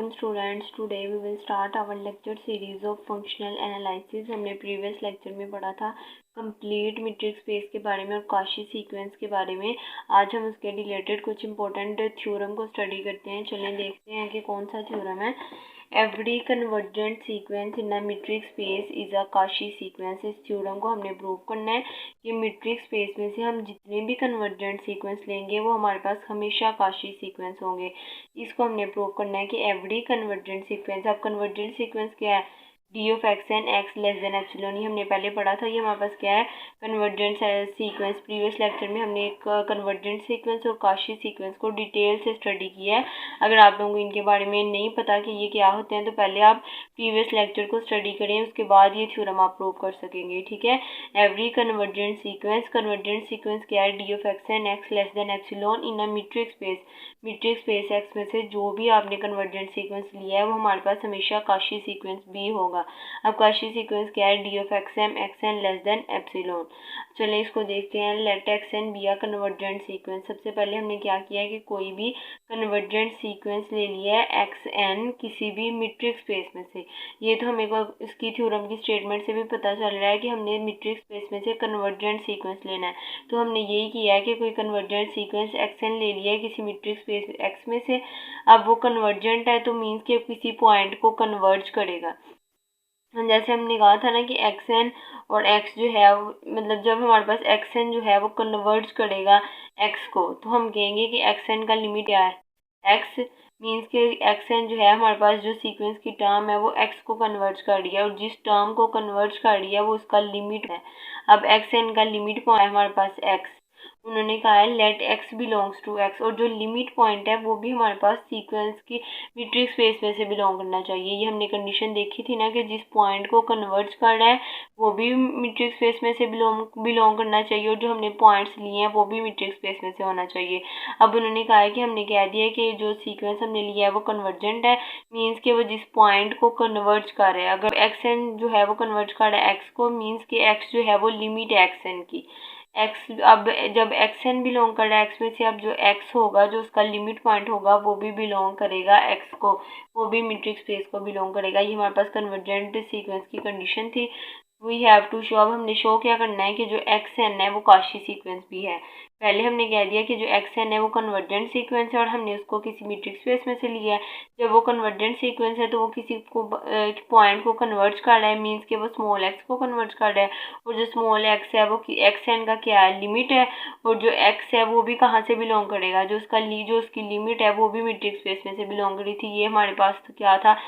Afternoon students, today we will start our lecture series of functional analysis. हमने previous lecture में पढ़ा था complete metric space के बारे में और कॉची सीक्वेंस के बारे में। आज हम उसके रिलेटेड कुछ इंपॉर्टेंट थ्योरम को स्टडी करते हैं। चलें देखते हैं कि कौन सा थ्योरम है। Every convergent sequence in a metric space is a Cauchy sequence. इस थ्योरम को हमने प्रूव करना है कि मीट्रिक स्पेस में से हम जितने भी कन्वर्जेंट सीक्वेंस लेंगे वो हमारे पास हमेशा कॉची सीक्वेंस होंगे। इसको हमने प्रूव करना है कि एवरी कन्वर्जेंट सीक्वेंस। अब कन्वर्जेंट सीक्वेंस क्या है? D of x n x less than epsilon, ये हमने पहले पढ़ा था। ये हमारे पास क्या है? Convergent sequence. प्रीवियस लेक्चर में हमने एक कन्वर्जेंट सीक्वेंस और कॉची सीक्वेंस को डिटेल से स्टडी किया है। अगर आप लोगों को इनके बारे में नहीं पता कि ये क्या होते हैं तो पहले आप प्रीवियस लेक्चर को स्टडी करें, उसके बाद ये थ्योरम आप प्रूव कर सकेंगे। ठीक है। एवरी कन्वर्जेंट सीक्वेंस क्या है? D of x n x less than epsilon in a metric space. Metric space x में से जो भी आपने कन्वर्जेंट सीक्वेंस लिया है वो हमारे पास हमेशा कॉची सीक्वेंस भी होगा। अब कॉची सीक्वेंस क्या है? D of x N less than epsilon. चलिए इसको देखते हैं। Let x n be a convergent sequence. सबसे पहले हमने क्या किया है कि कोई भी कन्वर्जेंट सीक्वेंस ले लिया है एक्स एन किसी भी मीट्रिक स्पेस में से। ये तो हमें को इसकी थ्योरम की स्टेटमेंट से भी पता चल रहा है कि हमने मीट्रिक स्पेस में से कन्वर्जेंट सीक्वेंस लेना है। तो हमने यही किया है कि कोई कन्वर्जेंट सीक्वेंस एक्स एन ले लिया है किसी मीट्रिक स्पेस एक्स में से। अब वो कन्वर्जेंट है तो मीन्स कि किसी पॉइंट को कन्वर्ज करेगा। जैसे हमने कहा था ना कि एक्स एन और एक्स जो है मतलब जब हमारे पास एक्स एन जो है वो कन्वर्ज करेगा एक्स को, तो हम कहेंगे कि एक्स एन का लिमिट क्या है? एक्स मीन्स कि एक्स एन जो है हमारे पास जो सीक्वेंस की टर्म है वो एक्स को कन्वर्ज कर रही है और जिस टर्म को कन्वर्ज कर रही है वो उसका लिमिट है। अब एक्स एन का लिमिट पॉइंट है हमारे पास एक्स। उन्होंने कहा है let x belongs to x, और जो लिमिट पॉइंट है वो भी हमारे पास सीक्वेंस की मीट्रिक स्पेस में से बिलोंग करना चाहिए। ये हमने कंडीशन देखी थी ना कि जिस पॉइंट को कन्वर्ज कर रहा है वो भी मीट्रिक स्पेस में से बिलोंग करना चाहिए और जो हमने पॉइंट्स लिए हैं वो भी मीट्रिक स्पेस में से होना चाहिए। अब उन्होंने कहा है कि हमने कह दिया कि जो सीक्वेंस हमने लिया है वो कन्वर्जेंट है, मीन्स कि वो जिस पॉइंट को कन्वर्ज कर रहा है। अगर एक्स एन जो है वो कन्वर्ज कर रहा है एक्स को, मीन्स कि एक्स जो है वो लिमिट है एक्स एन की। एक्स अब जब एक्स एन बिलोंग कर रहा है एक्स में से, अब जो एक्स होगा जो उसका लिमिट पॉइंट होगा वो भी बिलोंग करेगा एक्स को, वो भी मीट्रिक स्पेस को बिलोंग करेगा। ये हमारे पास कन्वर्जेंट सीक्वेंस की कंडीशन थी। We have to show. अब हमने शो क्या करना है कि जो एक्स एन है वो कॉची सीक्वेंस भी है। पहले हमने कह दिया कि जो एक्स एन है वो कन्वर्जेंट सीक्वेंस है और हमने उसको किसी मीट्रिक स्पेस में से लिया है। जब वो कन्वर्जेंट सीक्वेंस है तो वो किसी को पॉइंट को कन्वर्ज कर रहा है, मीन्स कि वो स्मॉल एक्स को कन्वर्ज कर रहा है। और जो स्मॉल एक्स है वो एक्स एन का क्या है? लिमिट है। और जो एक्स है वो भी कहाँ से बिलोंग करेगा? जो उसकी लिमिट है वो भी मीट्रिक स्पेस में से बिलोंग करी थी। ये हमारे पास तो क्या था?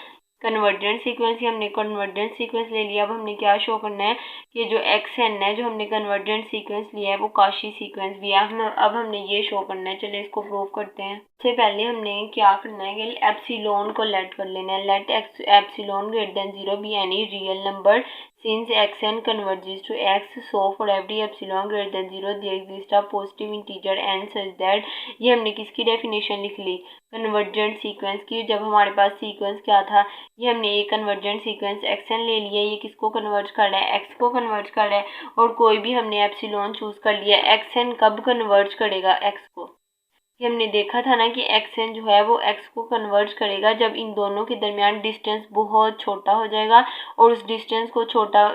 कन्वर्जेंट सीक्वेंस ही। हमने कन्वर्जेंट सीक्वेंस ले लिया। अब हमने क्या शो करना है कि जो एक्स एन है जो हमने कन्वर्जेंट सीक्वेंस लिया है वो कॉची सीक्वेंस भी है। अब हमने ये शो करना है। चलिए इसको प्रूव करते हैं। सबसे पहले हमने क्या करना है कि एप्सिलॉन को लेट कर लेना है। Let epsilon greater than 0 be any real number since xn converges to x, so for every epsilon greater than 0 there exists a positive integer n such that। ये हमने किसकी डेफिनेशन लिख ली? कन्वर्जेंट सीक्वेंस की। जब हमारे पास सीक्वेंस क्या था? ये हमने एक कन्वर्जेंट सीक्वेंस xn ले लिया, ये किसको कन्वर्ज कर रहा है? x को कन्वर्ज कर रहा है। और कोई भी हमने एप्सिलॉन चूज कर लिया। xn कब कन्वर्ज करेगा x को? कि हमने देखा था ना कि एक्स एन जो है वो एक्स को कन्वर्ज करेगा जब इन दोनों के दरमियान डिस्टेंस बहुत छोटा हो जाएगा। और उस डिस्टेंस को छोटा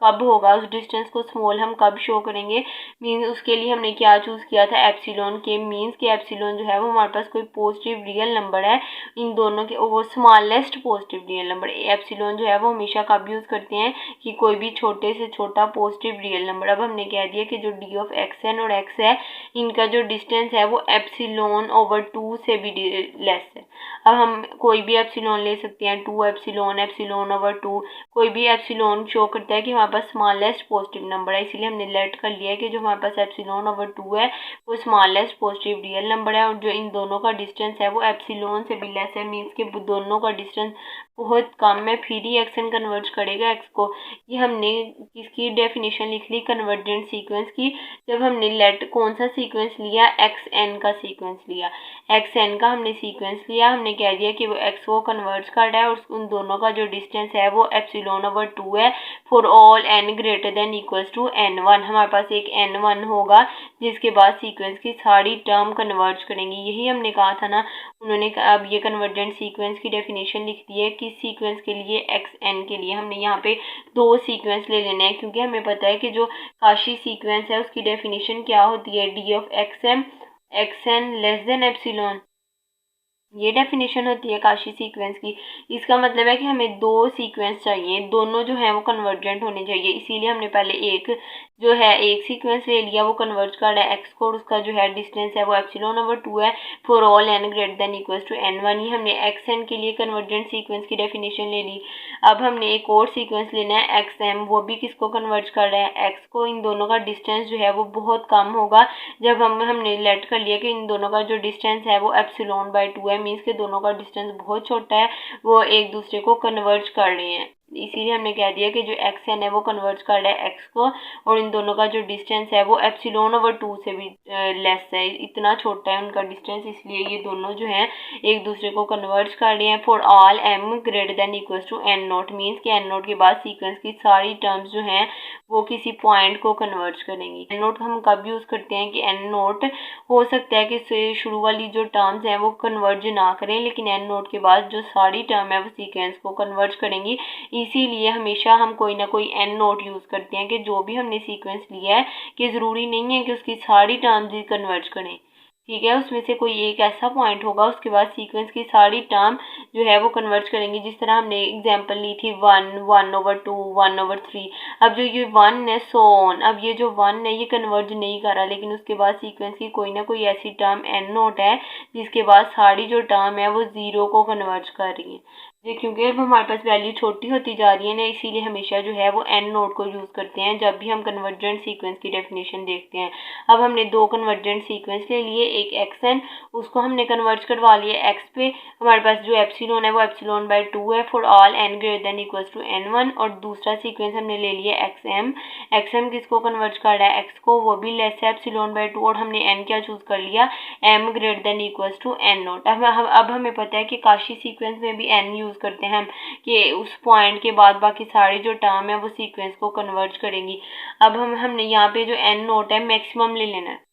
कब होगा? उस डिस्टेंस को स्मॉल हम कब शो करेंगे? मीन्स उसके लिए हमने क्या चूज़ किया था? एप्सिलॉन के। मीन्स कि एप्सिलॉन जो है वो हमारे पास कोई पॉजिटिव रियल नंबर है इन दोनों के, वो smallest positive real number. Epsilon जो है वो हमेशा कब यूज़ करते हैं? कि कोई भी छोटे से छोटा पॉजिटिव रियल नंबर। अब हमने कह दिया कि जो डी ऑफ एक्स एन और एक्स है इनका जो डिस्टेंस है वो एप्सिलॉन ओवर 2 से भी लेस है। अब हम कोई भी एप्सिलॉन ले सकते हैं, 2 एप्सिलॉन ओवर 2, कोई भी एप्सिलॉन शो करता है कि हमारे पास स्मॉलेस्ट पॉजिटिव नंबर है। इसीलिए हमने लेट कर लिया है कि जो हमारे पास एप्सिलॉन ओवर 2 है वो स्मॉलेस्ट पॉजिटिव रियल नंबर है और जो इन दोनों का डिस्टेंस है वो एप्सिलॉन से भी लेस है। मीन्स के दोनों का डिस्टेंस बहुत कम है, फिर ही एक्स एन कन्वर्ज करेगा एक्स को। ये हमने किसकी डेफिनेशन लिख ली? कन्वर्जेंट सीक्वेंस की। जब हमने लेट कौन सा सीक्वेंस लिया? एक्स एन का सीक्वेंस लिया। एक्स एन का हमने सीक्वेंस लिया, हमने कह दिया कि वो एक्स को कन्वर्ज कर रहा है और उन दोनों का जो डिस्टेंस है वो एप्सिलॉन ओवर 2 है for all n greater than equals to n1। हमारे पास एक n1 होगा जिसके बाद सीक्वेंस की सारी टर्म कन्वर्ज करेंगी। यही हमने कहा था ना, उन्होंने अब ये कन्वर्जेंट सीक्वेंस की डेफिनेशन लिख दी है कि सीक्वेंस के लिए XN के लिए हमने यहाँ पे 2 सीक्वेंस ले लेने हैं, क्योंकि हमें पता है कि जो काशी सीक्वेंस है उसकी डेफिनेशन क्या होती है, D of XM XN less than epsilon. ये डेफिनेशन होती है काशी सीक्वेंस की। इसका मतलब है कि हमें 2 सीक्वेंस चाहिए, दोनों जो है वो कन्वर्जेंट होने चाहिए। इसीलिए हमने पहले एक सीक्वेंस ले लिया, वो कन्वर्ज कर रहा है एक्स को, और उसका जो है डिस्टेंस है वो एप्सिलॉन ओवर 2 है for all n greater than equals to n1। ये हमने xn के लिए कन्वर्जेंट सीक्वेंस की डेफिनेशन ले ली। अब हमने एक और सीक्वेंस लेना है xm, वो भी किसको कन्वर्ज कर रहा है, x को। इन दोनों का डिस्टेंस जो है वो बहुत कम होगा जब हमने लेट कर लिया कि इन दोनों का जो डिस्टेंस है वो एप्सिलॉन बाय 2 है, मीन्स के दोनों का डिस्टेंस बहुत छोटा है, वो एक दूसरे को कन्वर्ज कर रहे हैं। इसीलिए हमने कह दिया कि जो XN है वो कन्वर्ज कर रहा है x को, और इन दोनों का जो डिस्टेंस है वो एप्सिलॉन ओवर 2 से भी लेस है, इतना छोटा है उनका डिस्टेंस, इसलिए ये दोनों जो हैं एक दूसरे को कन्वर्ज कर रहे हैं। For all m greater than equals to n naught, means कि n नोट के बाद सीक्वेंस की सारी टर्म्स जो हैं वो किसी पॉइंट को कन्वर्ज करेंगी। n नोट हम कब यूज़ करते हैं कि n नोट हो सकता है कि शुरू वाली जो टर्म्स हैं वो कन्वर्ज ना करें, लेकिन n नोट के बाद जो सारी टर्म है वो सीक्वेंस को कन्वर्ज करेंगी। इसीलिए हमेशा हम कोई ना कोई n नोट यूज़ करते हैं कि जो भी हमने सीक्वेंस लिया है कि ज़रूरी नहीं है कि उसकी सारी टर्म्स ही कन्वर्ज करें, ठीक है। उसमें से कोई एक ऐसा पॉइंट होगा उसके बाद सीक्वेंस की सारी टर्म जो है वो कन्वर्ज करेंगी। जिस तरह हमने एग्जांपल ली थी 1, 1/2, 1/3। अब जो ये 1 है सो ऑन, अब ये जो 1 है ये कन्वर्ज नहीं कर रहा, लेकिन उसके बाद सीक्वेंस की कोई ना कोई ऐसी टर्म n नोट है जिसके बाद सारी जो टर्म है वो 0 को कन्वर्ज कर रही है। ये क्योंकि अब हमारे पास वैल्यू छोटी होती जा रही है ना, इसीलिए हमेशा जो है वो n नोट को यूज़ करते हैं जब भी हम कन्वर्जेंट सीक्वेंस की डेफिनेशन देखते हैं। अब हमने 2 कन्वर्जेंट सीक्वेंस ले लिए, एक xn, उसको हमने कन्वर्ज करवा लिया x पे। हमारे पास जो एप्सिलॉन है वो एप्सिलॉन बाय 2 है for all n greater than equals to n1, और दूसरा सीक्वेंस हमने ले लिया xm किसको कन्वर्ज कर रहा है, x को, वो भी लेस है एप्सिलॉन बाय 2, और हमने n क्या चूज़ कर लिया, m greater than equals to n naught. अब हमें पता है कि काशी सीक्वेंस में भी n यूज़ करते हैं हम, कि उस पॉइंट के बाद बाकी सारी जो टर्म है वो सीक्वेंस को कन्वर्ज करेंगी। अब हमने यहाँ पे जो n नोट है मैक्सिमम ले लेना है।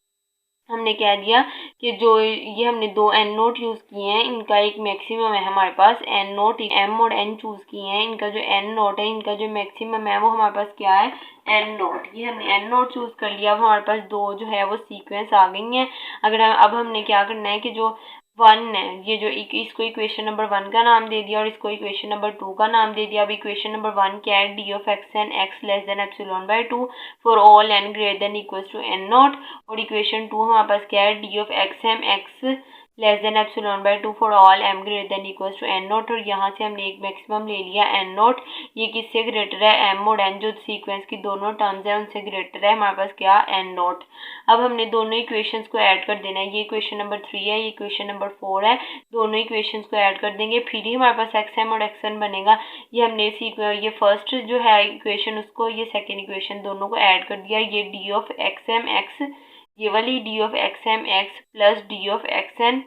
हमने कह दिया कि जो ये हमने 2 n नोट यूज़ किए हैं, इनका एक मैक्सिमम है हमारे पास n नोट, m और n चूज़ किए हैं, इनका जो n नोट है इनका जो मैक्सिमम है वो हमारे पास क्या है, n नोट। ये हमने n नोट चूज़ कर लिया। अब हमारे पास 2 जो है वो सीक्वेंस आ गई हैं। अब हमने क्या करना है कि जो 1 है, ये जो इसको इक्वेशन नंबर 1 का नाम दे दिया और इसको इक्वेशन नंबर 2 का नाम दे दिया। अब इक्वेशन नंबर 1 क्या है, d of xn x less than epsilon by 2 for all n greater than equals to n naught, और इक्वेशन 2 हमारे पास क्या है, d of xm x less than epsilon by 2 for all m greater than equals to n naught, और यहाँ से हमने एक मैक्सिमम ले लिया n नॉट। ये किससे ग्रेटर है, m और n जो सीक्वेंस की दोनों टर्म्स है उनसे ग्रेटर है, हमारे पास क्या, n नॉट। अब हमने दोनों इक्वेशंस को ऐड कर देना है। ये इक्वेशन नंबर 3 है, ये इक्वेशन नंबर 4 है, दोनों इक्वेशंस को ऐड कर देंगे, फिर ही हमारे पास xm और xn बनेगा। ये हमने ये फर्स्ट जो है इक्वेशन उसको, ये सेकेंड इक्वेशन, दोनों को ऐड कर दिया। ये d of xm x, ये वाली d of xm x plus d of xn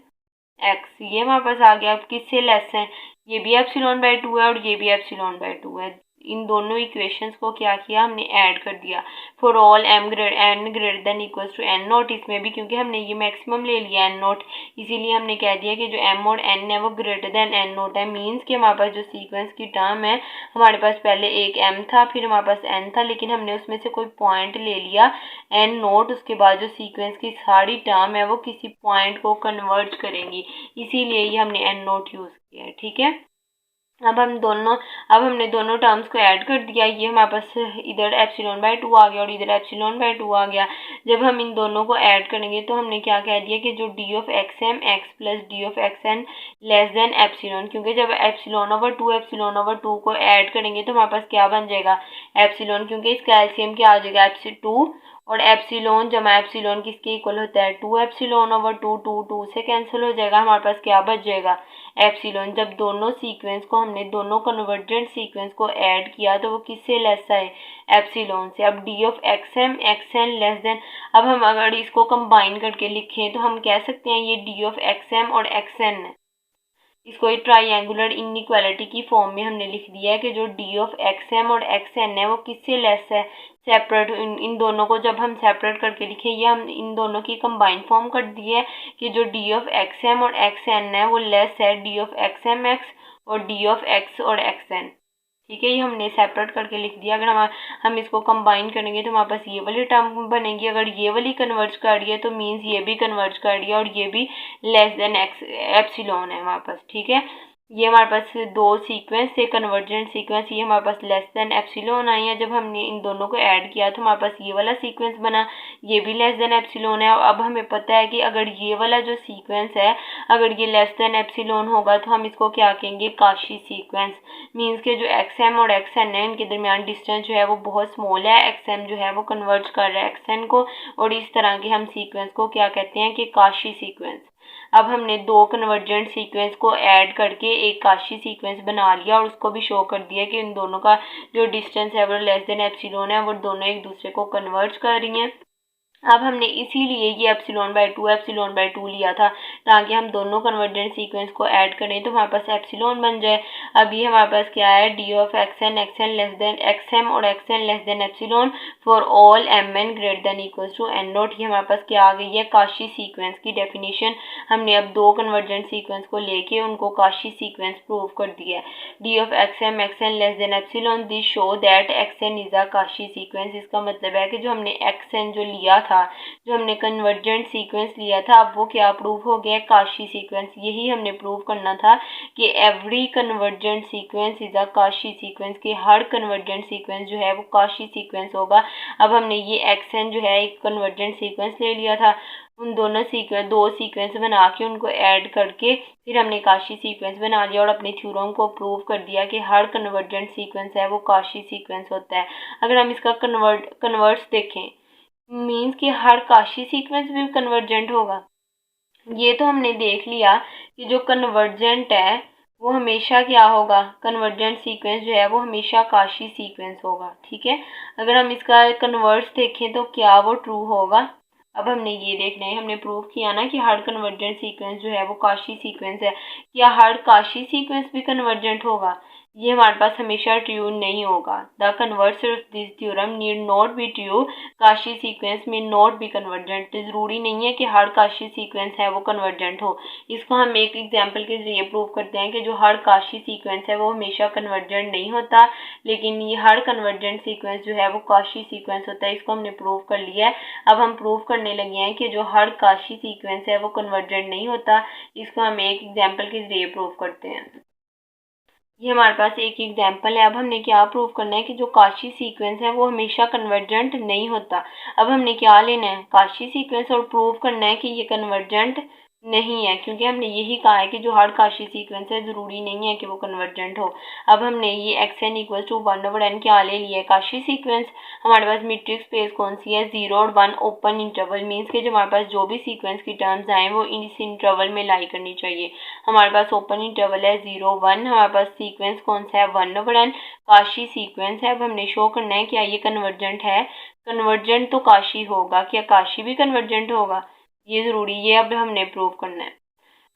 x, ये हमारे पास आ गया। अब किससे लेस है, ये भी एप्सिलॉन बाय 2 है और ये भी एप्सिलॉन बाय 2 है। इन दोनों इक्वेशंस को क्या किया, हमने ऐड कर दिया for all n greater than equals to n naught. इसमें भी क्योंकि हमने ये मैक्सिमम ले लिया n नॉट, इसीलिए हमने कह दिया कि जो m और n है वो ग्रेटर देन n नॉट है, मीन्स कि हमारे पास जो सीक्वेंस की टर्म है, हमारे पास पहले एक m था, फिर हमारे पास n था, लेकिन हमने उसमें से कोई पॉइंट ले लिया n नॉट, उसके बाद जो सीक्वेंस की सारी टर्म है वो किसी पॉइंट को कन्वर्ज करेंगी, इसीलिए ये हमने n नॉट यूज़ किया है, ठीक है। अब हमने दोनों टर्म्स को ऐड कर दिया। ये हमारे पास इधर एप्सिलॉन बाय 2 आ गया और इधर एप्सिलॉन बाय 2 आ गया। जब हम इन दोनों को ऐड करेंगे तो हमने क्या कह दिया कि जो d of xm x plus d of xn less than epsilon, क्योंकि जब एप्सिलॉन ओवर 2 को ऐड करेंगे तो हमारे पास क्या बन जाएगा, एप्सिलॉन, क्योंकि इसका एलसीएम क्या आ जाएगा, एप्सिलॉन 2, और एप्सिलॉन जमा एप्सिलॉन किसके इक्वल होता है, 2 एप्सिलॉन ओवर 2, 2 से कैंसिल हो जाएगा, हमारे पास क्या बच जाएगा, एप्सिलॉन। जब दोनों सीक्वेंस को हमने दोनों कन्वर्जेंट सीक्वेंस को ऐड किया तो वो किससे लेस है, एप्सिलॉन से। अब d of xm xn less than, अब हम अगर इसको कंबाइन करके लिखें तो हम कह सकते हैं ये d of xm और xn है, इसको एक ट्राइंगुलर इनइक्वालिटी की फॉर्म में हमने लिख दिया है कि जो डी ऑफ एक्स एम और एक्स एन है वो किससे लेस है, सेपरेट। इन दोनों को जब हम सेपरेट करके लिखे, ये हम इन दोनों की कंबाइन फॉर्म कर दी है कि जो डी ऑफ एक्स एम और एक्स एन है वो लेस है D of x m x और डी ऑफ एक्स और एक्स एन। ठीक है, ये हमने सेपरेट करके लिख दिया। अगर हम इसको कंबाइन करेंगे तो हमारे पास ये वाली टर्म बनेगी। अगर ये वाली कन्वर्ज कर रही है तो मीन्स ये भी कन्वर्ज कर रही है और ये भी लेस देन एक्स एप्सिलॉन है हमारे पास। ठीक है, ये हमारे पास दो सीक्वेंस थे कन्वर्जेंट सीक्वेंस, ये हमारे पास लेस देन एप्सिलॉन आई है। जब हमने इन दोनों को ऐड किया तो हमारे पास ये वाला सीक्वेंस बना, ये भी लेस देन एप्सिलॉन है। अब हमें पता है कि अगर ये वाला जो सीक्वेंस है अगर ये लेस देन एप्सिलॉन होगा तो हम इसको क्या कहेंगे, काशी सीक्वेंस। मीन्स के जो एक्स एम और एक्स एन है इनके दरमियान डिस्टेंस जो है वो बहुत स्मॉल है, एक्स एम जो है वो कन्वर्ज कर रहा है एक्स एन को, और इस तरह के हम सीक्वेंस को क्या कहते हैं कि काशी सीक्वेंस। अब हमने दो कन्वर्जेंट सीक्वेंस को ऐड करके एक काशी सीक्वेंस बना लिया और उसको भी शो कर दिया कि इन दोनों का जो डिस्टेंस है वो लेस देन एप्सिलॉन है, वो दोनों एक दूसरे को कन्वर्ज कर रही हैं। अब हमने इसीलिए ये एप्सिलॉन बाय टू लिया था ताकि हम दोनों कन्वर्जेंट सीक्वेंस को ऐड करें तो हमारे पास एप्सिलॉन बन जाए। अब ये हमारे पास क्या है, D of x N less than X M और x N less than epsilon for all M N greater than equals to N naught. ये हमारे पास क्या आ गई है, काशी सीक्वेंस की डेफिनेशन। हमने अब दो कन्वर्जेंट सीक्वेंस को लेके उनको काशी सीक्वेंस प्रूव कर दिया है। D of x N less than epsilon, this show that x n is a Cauchy sequence. इसका मतलब है कि जो हमने एक्स एन जो लिया था, जो हमने कन्वर्जेंट सीक्वेंस लिया था, अब वो क्या प्रूव हो गया, काशी सीक्वेंस। यही हमने प्रूव करना था कि every convergent sequence is a Cauchy sequence, कि हर कन्वर्जेंट सीक्वेंस जो है वो काशी सीक्वेंस होगा। अब हमने ये एक्स एन जो है एक कन्वर्जेंट सीक्वेंस ले लिया था, उन दोनों दो सीक्वेंस बना के उनको ऐड करके फिर हमने काशी सीक्वेंस बना लिया और अपने थ्योरम को प्रूव कर दिया कि हर कन्वर्जेंट सीक्वेंस है वो काशी सीक्वेंस होता है। अगर हम इसका कन्वर्ट्स देखें, मीन्स कि हर काशी सीक्वेंस भी कन्वर्जेंट होगा। ये तो हमने देख लिया कि जो कन्वर्जेंट है वो हमेशा क्या होगा, कन्वर्जेंट सीक्वेंस जो है वो हमेशा काशी सीक्वेंस होगा। ठीक है, अगर हम इसका कन्वर्ट्स देखें तो क्या वो ट्रू होगा। अब हमने ये देखना है, हमने प्रूव किया ना कि हर कन्वर्जेंट सीक्वेंस जो है वो काशी सीक्वेंस है। क्या हर काशी सीक्वेंस भी कन्वर्जेंट होगा, ये हमारे पास हमेशा ट्रू नहीं होगा। The converse of this theorem need not be true, Kashi sequence में नॉट बी कन्वर्जेंट। ज़रूरी नहीं है कि हर काशी सीक्वेंस है वो कन्वर्जेंट हो। इसको हम एक एग्जांपल के जरिए प्रूव करते हैं कि जो हर काशी सीक्वेंस है वो हमेशा कन्वर्जेंट नहीं होता, लेकिन ये हर कन्वर्जेंट सीक्वेंस जो है वो काशी सीक्वेंस होता है। इसको हमने प्रूव कर लिया है। अब हम प्रूव करने लगे हैं कि जो हर काशी सीक्वेंस है वो कन्वर्जेंट नहीं होता। इसको हम एक एग्जाम्पल के जरिए प्रूव करते हैं। ये हमारे पास एक एग्जाम्पल है। अब हमने क्या प्रूव करना है कि जो काशी सीक्वेंस है वो हमेशा कन्वर्जेंट नहीं होता। अब हमने क्या लेना है, काशी सीक्वेंस, और प्रूव करना है कि ये कन्वर्जेंट नहीं है, क्योंकि हमने यही कहा है कि जो हर काशी सीक्वेंस है ज़रूरी नहीं है कि वो कन्वर्जेंट हो। अब हमने ये x N equal to 1/n क्या ले लिया है, काशी सीक्वेंस। हमारे पास मीट्रिक स्पेस कौन सी है, 0 और 1 ओपन इंटरवल। मीन्स के जो हमारे पास जो भी सीक्वेंस की टर्म्स आए वो इस इंटरवल में लाई करनी चाहिए। हमारे पास ओपन इंटरवल है 0 1, हमारे पास सीक्वेंस कौन सा है 1/n, काशी सीक्वेंस है। अब हमने शो करना है क्या ये कन्वर्जेंट है, कन्वर्जेंट तो काशी होगा, क्या काशी भी कन्वर्जेंट होगा, ये ज़रूरी, ये अब हमने प्रूव करना है।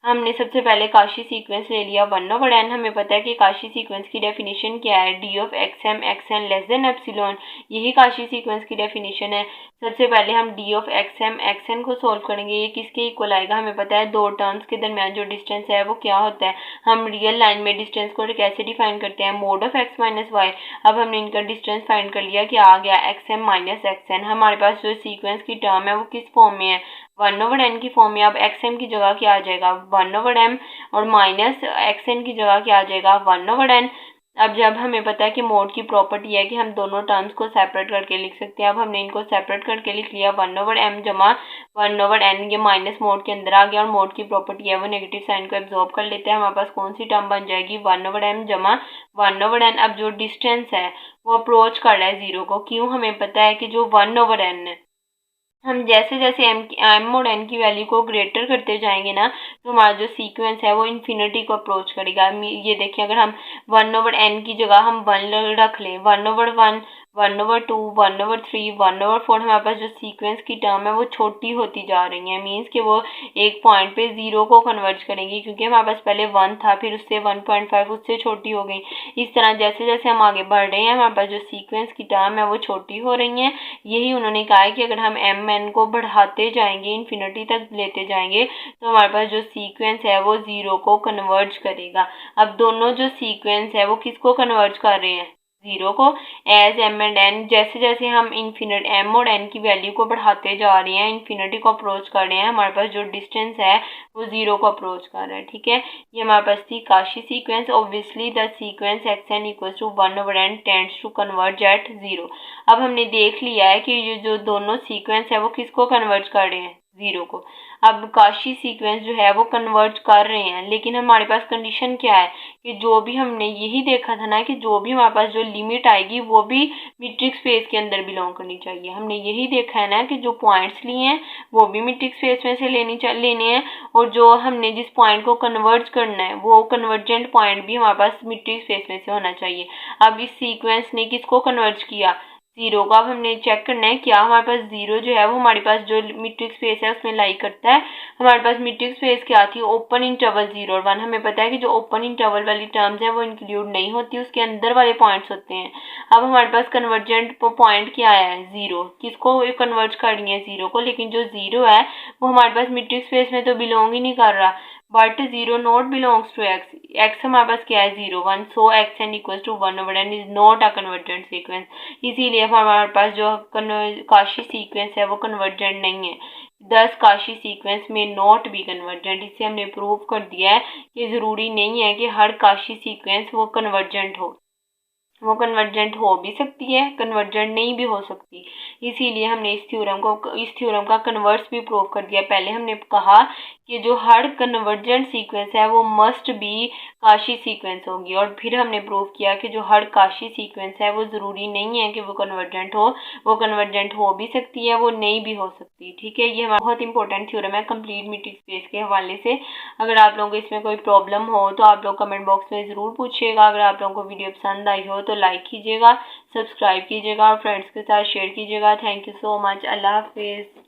हमने सबसे पहले काशी सीक्वेंस ले लिया 1/n। हमें पता है कि काशी सीक्वेंस की डेफिनेशन क्या है, D of x N less than epsilon, यही काशी सीक्वेंस की डेफिनेशन है। सबसे पहले हम डी ऑफ एक्स एन को सोल्व करेंगे। ये किसके इक्वल आएगा, हमें पता है दो टर्म्स के दरमियान जो डिस्टेंस है वो क्या होता है। हम रियल लाइन में डिस्टेंस को कैसे डिफाइन करते हैं, mod of x minus y. अब हमने इनका डिस्टेंस फाइंड कर लिया कि आ गया x m minus x n. हमारे पास जो सीक्वेंस की टर्म है वो किस फॉर्म में है, 1/n की फॉर्म में। अब एक्स एम की जगह क्या आ जाएगा 1/m, और माइनस एक्स एन की जगह क्या आ जाएगा 1/n। अब जब हमें पता है कि मोड की प्रॉपर्टी है कि हम दोनों टर्म्स को सेपरेट करके लिख सकते हैं। अब हमने इनको सेपरेट करके लिख लिया 1/m जमा 1/n, ये माइनस मोड के अंदर आ गया और मोड की प्रॉपर्टी है वो नेगेटिव साइन को एब्जॉर्ब कर लेते हैं। हमारे पास कौन सी टर्म बन जाएगी 1/m जमा 1/n। अब जो डिस्टेंस है वो अप्रोच कर रहा है 0 को, क्यों, हमें पता है कि जो 1/n है, हम जैसे जैसे एम और एन की वैल्यू को ग्रेटर करते जाएंगे ना तो हमारा जो सीक्वेंस है वो इन्फिनिटी को अप्रोच करेगा। ये देखिए, अगर हम 1/n की जगह हम 1 रख लें, 1/1 1/2, 1/3, 1/4 हमारे पास जो सीक्वेंस की टर्म है वो छोटी होती जा रही है। मीन्स कि वो एक पॉइंट पे 0 को कन्वर्ज करेंगी, क्योंकि हमारे पास पहले 1 था, फिर उससे 1.5 उससे छोटी हो गई। इस तरह जैसे जैसे हम आगे बढ़ रहे हैं हमारे पास जो सीक्वेंस की टर्म है वो छोटी हो रही हैं। यही उन्होंने कहा है कि अगर हम mn को बढ़ाते जाएंगे, इन्फिनिटी तक लेते जाएंगे, तो हमारे पास जो सीक्वेंस है वो 0 को कन्वर्ज करेगा। अब दोनों जो सीक्वेंस है वो किसको कन्वर्ज कर रहे हैं? 0 को। एज m एंड n, जैसे जैसे हम इन्फिनिट m और n की वैल्यू को बढ़ाते जा रहे हैं, इन्फिनिटी को अप्रोच कर रहे हैं, हमारे पास जो डिस्टेंस है वो 0 को अप्रोच कर रहा है। ठीक है, ये हमारे पास थी Cauchy sequence. Obviously the sequence xn equals to 1/n tends to converge at 0। अब हमने देख लिया है कि ये जो दोनों सीक्वेंस है वो किसको कन्वर्ज कर रहे हैं? 0 को। अब काशी सीक्वेंस जो है वो कन्वर्ज कर रहे हैं, लेकिन हमारे पास कंडीशन क्या है कि जो भी हमने यही देखा था ना कि जो भी हमारे पास जो लिमिट आएगी वो भी मीट्रिक स्पेस के अंदर बिलोंग करनी चाहिए। हमने यही देखा है ना कि जो पॉइंट्स लिए हैं वो भी मीट्रिक स्पेस में से लेने हैं, और जो हमने जिस पॉइंट को कन्वर्ज करना है वो कन्वर्जेंट पॉइंट भी हमारे पास मीट्रिक स्पेस में से होना चाहिए। अब इस सीक्वेंस ने किसको कन्वर्ज किया? 0 को। अब हमने चेक करना है क्या हमारे पास 0 जो है वो हमारे पास जो मीट्रिक स्पेस है उसमें लाई करता है। हमारे पास मीट्रिक स्पेस क्या थी? ओपन इंटरवल 0 और 1। हमें पता है कि जो ओपन इंटरवल वाली टर्म्स है वो इंक्लूड नहीं होती, उसके अंदर वाले पॉइंट्स होते हैं। अब हमारे पास कन्वर्जेंट पॉइंट क्या है? 0। किसको कन्वर्ज करनी है? 0 को। लेकिन जो 0 है वो हमारे पास मीट्रिक स्पेस में तो बिलोंग ही नहीं कर रहा। But 0 not belongs to x। x हमारे पास क्या है? 0, 1। So xn equals to 1/n is not a convergent sequence. इसीलिए हमारे पास जो काशी सीक्वेंस है वो कन्वर्जेंट नहीं है। 10 काशी सीक्वेंस में नॉट बी कन्वर्जेंट। इससे हमने प्रूव कर दिया है कि ज़रूरी नहीं है कि हर काशी सीक्वेंस वो कन्वर्जेंट हो। वो कन्वर्जेंट हो भी सकती है, कन्वर्जेंट नहीं भी हो सकती। इसीलिए हमने इस थ्योरम का कन्वर्स भी प्रूव कर दिया। पहले हमने कहा कि जो हर कन्वर्जेंट सीक्वेंस है वो मस्ट बी काशी सीक्वेंस होगी, और फिर हमने प्रूव किया कि जो हर काशी सीक्वेंस है वो ज़रूरी नहीं है कि वो कन्वर्जेंट हो। वो कन्वर्जेंट हो भी सकती है, वो नहीं भी हो सकती। ठीक है, ये हमारा बहुत इंपॉर्टेंट थ्योरम है कंप्लीट मीट्रिक स्पेस के हवाले से। अगर आप लोगों को इसमें कोई प्रॉब्लम हो तो आप लोग कमेंट बॉक्स में ज़रूर पूछिएगा। अगर आप लोगों को वीडियो पसंद आई हो तो लाइक कीजिएगा, सब्सक्राइब कीजिएगा और फ्रेंड्स के साथ शेयर कीजिएगा। Thank you so much. अल्लाह हाफिज़।